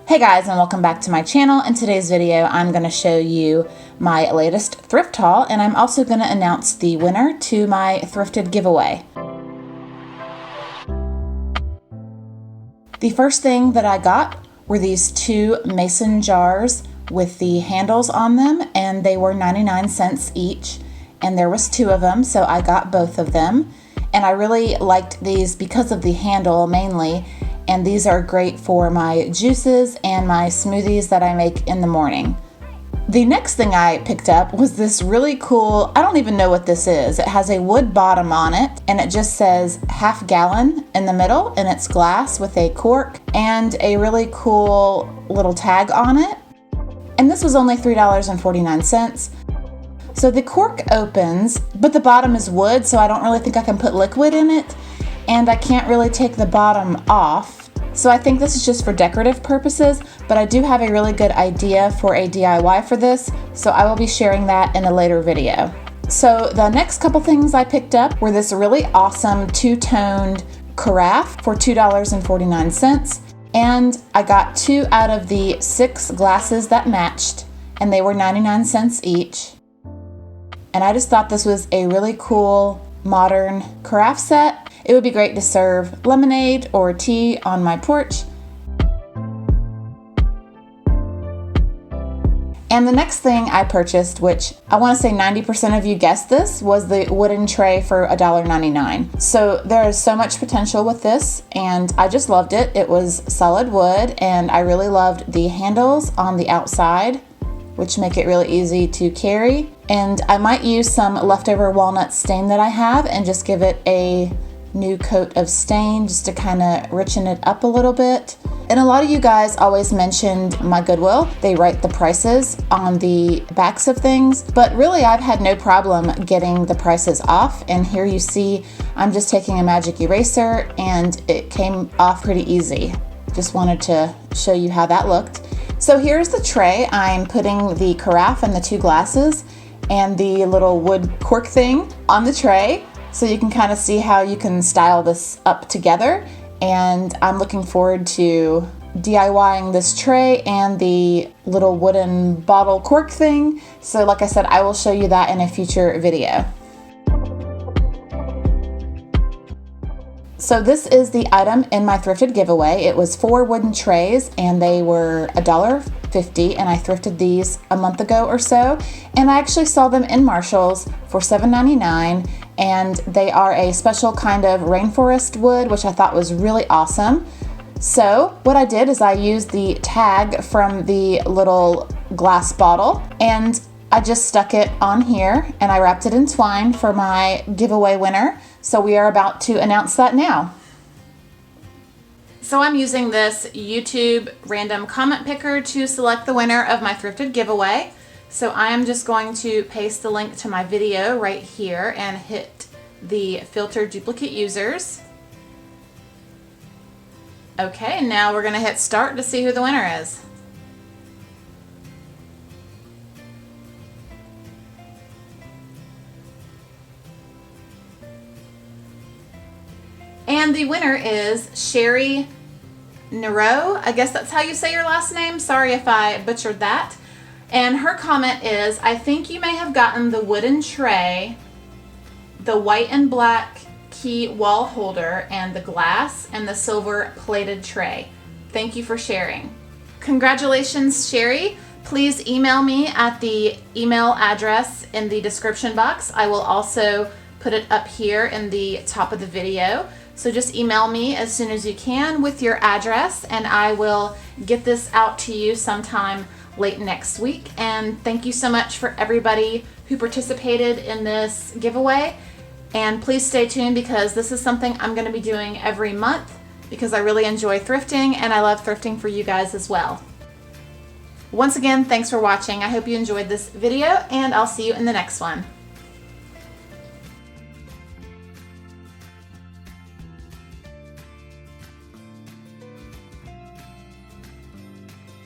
Hey guys, and welcome back to my channel. In today's video, I'm going to show you my latest thrift haul, and I'm also going to announce the winner to my Thrifted giveaway. The first thing that I got were these two mason jars with the handles on them, and they were 99 cents each, and there was two of them, so I got both of them. And I really liked these because of the handle mainly. And these are great for my juices and my smoothies that I make in the morning. The next thing I picked up was this really cool, I don't even know what this is. It has a wood bottom on it and it just says half gallon in the middle, and it's glass with a cork and a really cool little tag on it. And this was only $3.49. So the cork opens, but the bottom is wood, so I don't really think I can put liquid in it. And I can't really take the bottom off. So I think this is just for decorative purposes, but I do have a really good idea for a DIY for this, so I will be sharing that in a later video. So the next couple things I picked up were this really awesome two-toned carafe for $2.49, and I got 2 out of the 6 glasses that matched, and they were 99 cents each. And I just thought this was a really cool modern carafe set. It would be great to serve lemonade or tea on my porch. And the next thing I purchased, which I want to say 90% of you guessed this, was the wooden tray for $1.99. So there is so much potential with this, and I just loved it. It was solid wood, and I really loved the handles on the outside, which make it really easy to carry. And I might use some leftover walnut stain that I have and just give it a new coat of stain just to kind of richen it up a little bit. And a lot of you guys always mentioned my Goodwill. They write the prices on the backs of things, but really I've had no problem getting the prices off. And here you see I'm just taking a magic eraser and it came off pretty easy. Just wanted to show you how that looked. So here's the tray. I'm putting the carafe and the 2 glasses and the little wood cork thing on the tray, so you can kind of see how you can style this up together. And I'm looking forward to DIYing this tray and the little wooden bottle cork thing. So like I said, I will show you that in a future video. So this is the item in my Thrifted giveaway. It was 4 wooden trays and they were $1.50, and I thrifted these a month ago or so. And I actually saw them in Marshall's for $7.99, and they are a special kind of rainforest wood, which I thought was really awesome. So what I did is I used the tag from the little glass bottle and I just stuck it on here and I wrapped it in twine for my giveaway winner. So we are about to announce that now. So I'm using this YouTube random comment picker to select the winner of my Thrifted giveaway. So I am just going to paste the link to my video right here and hit the filter duplicate users. Okay, now we're gonna hit start to see who the winner is. And the winner is Sherry Nero. I guess that's how you say your last name. Sorry if I butchered that. And her comment is, I think you may have gotten the wooden tray, the white and black key wall holder, and the glass and the silver plated tray. Thank you for sharing. Congratulations, Sherry. Please email me at the email address in the description box. I will also put it up here in the top of the video. So just email me as soon as you can with your address, and I will get this out to you sometime late next week. And thank you so much for everybody who participated in this giveaway. And please stay tuned, because this is something I'm going to be doing every month because I really enjoy thrifting and I love thrifting for you guys as well. Once again, thanks for watching. I hope you enjoyed this video, and I'll see you in the next one.